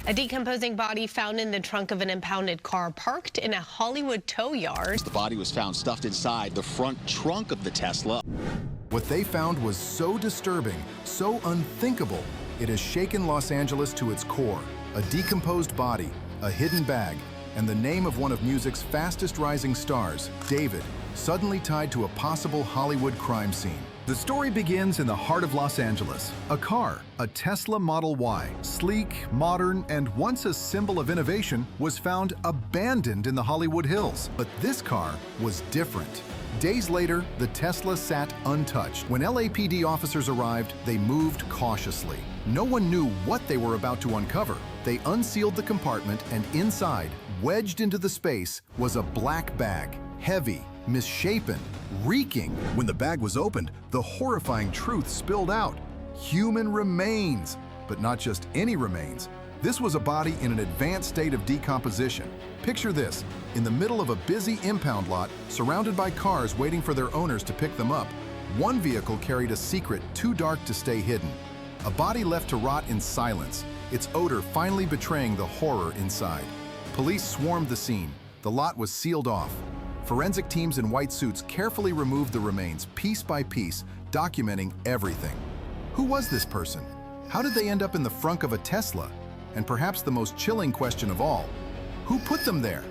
A decomposing body found in the trunk of an impounded car parked in a Hollywood tow yard. The body was found stuffed inside the front trunk of the Tesla. What they found was so disturbing, so unthinkable, it has shaken Los Angeles to its core. A decomposed body, a hidden bag, and the name of one of music's fastest rising stars, David, suddenly tied to a possible Hollywood crime scene. The story begins in the heart of Los Angeles. A car, a Tesla Model Y, sleek, modern, and once a symbol of innovation, was found abandoned in the Hollywood Hills. But this car was different. Days later, the Tesla sat untouched. When LAPD officers arrived, they moved cautiously. No one knew what they were about to uncover. They unsealed the compartment, and inside, wedged into the space, was a black bag, heavy, misshapen, reeking. When the bag was opened, the horrifying truth spilled out. Human remains, but not just any remains. This was a body in an advanced state of decomposition. Picture this, in the middle of a busy impound lot, surrounded by cars waiting for their owners to pick them up, one vehicle carried a secret too dark to stay hidden. A body left to rot in silence, its odor finally betraying the horror inside. Police swarmed the scene. The lot was sealed off. Forensic teams in white suits carefully removed the remains, piece by piece, documenting everything. Who was this person? How did they end up in the frunk of a Tesla? And perhaps the most chilling question of all, who put them there?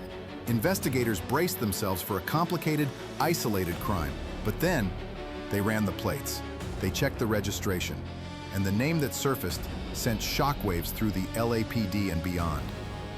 Investigators braced themselves for a complicated, isolated crime. But then, they ran the plates. They checked the registration. And the name that surfaced sent shockwaves through the LAPD and beyond.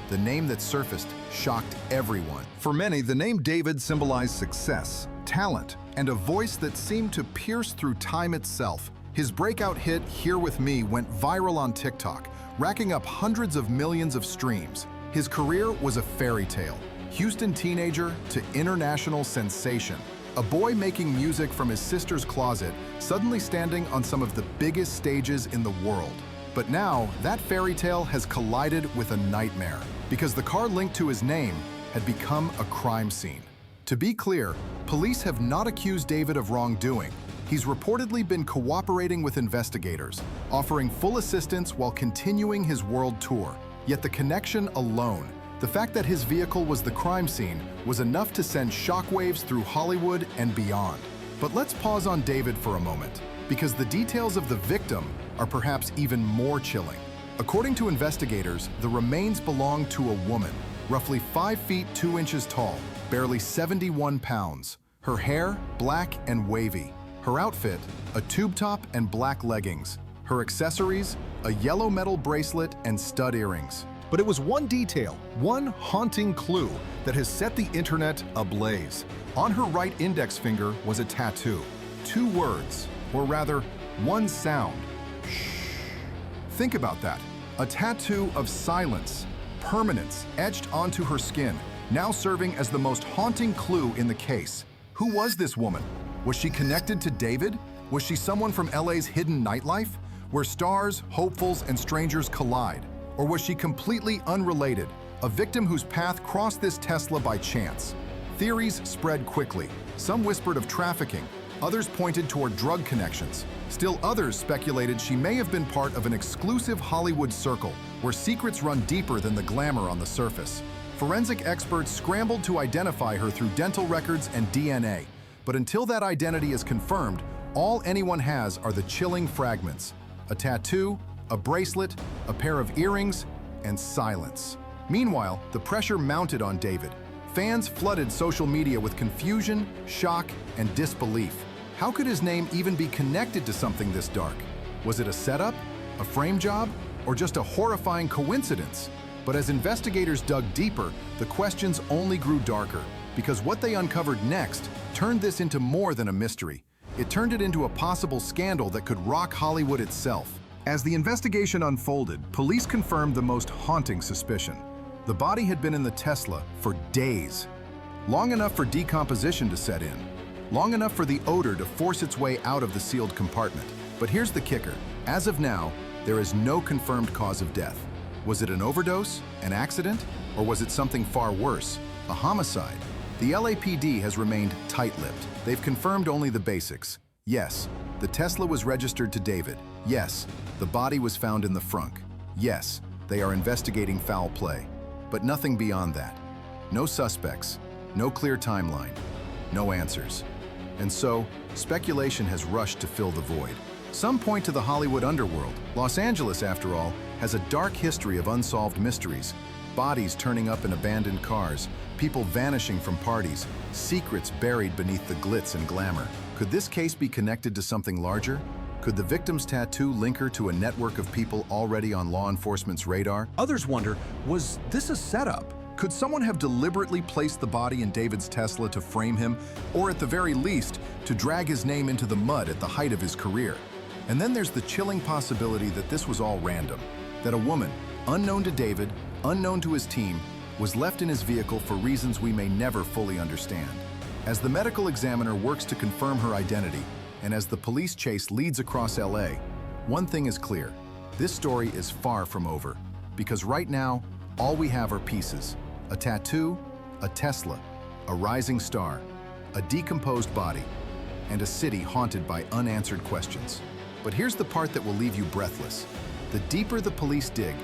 The name that surfaced shocked everyone. For many, the name David symbolized success, talent, and a voice that seemed to pierce through time itself. His breakout hit, Here With Me, went viral on TikTok, racking up hundreds of millions of streams. His career was a fairy tale. Houston teenager to international sensation. A boy making music from his sister's closet, suddenly standing on some of the biggest stages in the world. But now, that fairy tale has collided with a nightmare, because the car linked to his name had become a crime scene. To be clear, police have not accused David of wrongdoing. He's reportedly been cooperating with investigators, offering full assistance while continuing his world tour. Yet the connection alone, the fact that his vehicle was the crime scene, was enough to send shockwaves through Hollywood and beyond. But let's pause on David for a moment, because the details of the victim are perhaps even more chilling. According to investigators, the remains belonged to a woman, roughly 5 feet 2 inches tall, barely 71 pounds. Her hair, black and wavy. Her outfit, a tube top and black leggings. Her accessories, a yellow metal bracelet and stud earrings. But it was one detail, one haunting clue that has set the internet ablaze. On her right index finger was a tattoo. 2 words, or rather, one sound. Shh. Think about that. A tattoo of silence, permanence, etched onto her skin, now serving as the most haunting clue in the case. Who was this woman? Was she connected to David? Was she someone from LA's hidden nightlife, where stars, hopefuls, and strangers collide? Or was she completely unrelated, a victim whose path crossed this Tesla by chance? Theories spread quickly. Some whispered of trafficking, others pointed toward drug connections. Still others speculated she may have been part of an exclusive Hollywood circle, where secrets run deeper than the glamour on the surface. Forensic experts scrambled to identify her through dental records and DNA. But until that identity is confirmed, all anyone has are the chilling fragments. A tattoo, a bracelet, a pair of earrings, and silence. Meanwhile, the pressure mounted on David. Fans flooded social media with confusion, shock, and disbelief. How could his name even be connected to something this dark? Was it a setup, a frame job, or just a horrifying coincidence? But as investigators dug deeper, the questions only grew darker, because what they uncovered next turned this into more than a mystery. It turned it into a possible scandal that could rock Hollywood itself. As the investigation unfolded, police confirmed the most haunting suspicion. The body had been in the Tesla for days. Long enough for decomposition to set in. Long enough for the odor to force its way out of the sealed compartment. But here's the kicker. As of now, there is no confirmed cause of death. Was it an overdose, an accident, or was it something far worse, a homicide? The LAPD has remained tight-lipped. They've confirmed only the basics. Yes, the Tesla was registered to David. Yes, the body was found in the frunk. Yes, They are investigating foul play, but nothing beyond that. No suspects, no clear timeline, no answers. And so, speculation has rushed to fill the void. Some point to the Hollywood underworld. Los Angeles, after all, has a dark history of unsolved mysteries. Bodies turning up in abandoned cars, people vanishing from parties, secrets buried beneath the glitz and glamour. Could this case be connected to something larger? Could the victim's tattoo link her to a network of people already on law enforcement's radar? Others wonder, was this a setup? Could someone have deliberately placed the body in David's Tesla to frame him, or at the very least, to drag his name into the mud at the height of his career? And then there's the chilling possibility that this was all random, that a woman, unknown to David, unknown to his team, was left in his vehicle for reasons we may never fully understand. As the medical examiner works to confirm her identity, and as the police chase leads across LA, one thing is clear: this story is far from over. Because right now, all we have are pieces: a tattoo, a Tesla, a rising star, a decomposed body, and a city haunted by unanswered questions. But here's the part that will leave you breathless. The deeper the police dig,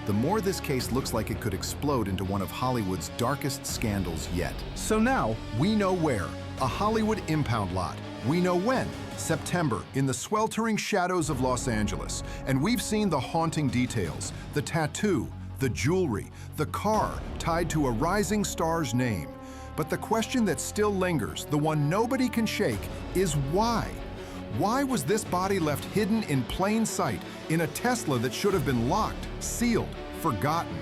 the more this case looks like it could explode into one of Hollywood's darkest scandals yet. So now, we know where. A Hollywood impound lot. We know when. September, in the sweltering shadows of Los Angeles. And we've seen the haunting details. The tattoo, the jewelry, the car tied to a rising star's name. But the question that still lingers, the one nobody can shake, is why? Why was this body left hidden in plain sight in a Tesla that should have been locked, sealed, forgotten?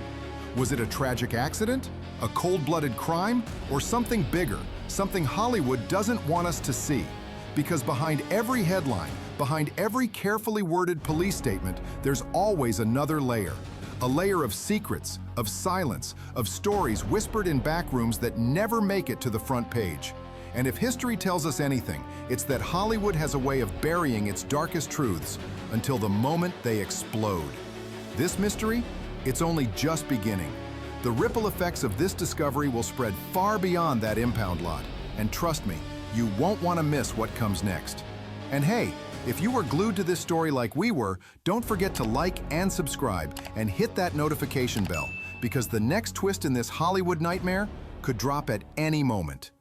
Was it a tragic accident, a cold-blooded crime, or something bigger, something Hollywood doesn't want us to see? Because behind every headline, behind every carefully worded police statement, there's always another layer. A layer of secrets, of silence, of stories whispered in back rooms that never make it to the front page. And if history tells us anything, it's that Hollywood has a way of burying its darkest truths until the moment they explode. This mystery? It's only just beginning. The ripple effects of this discovery will spread far beyond that impound lot. And trust me, you won't want to miss what comes next. And hey, if you were glued to this story like we were, don't forget to like and subscribe and hit that notification bell, because the next twist in this Hollywood nightmare could drop at any moment.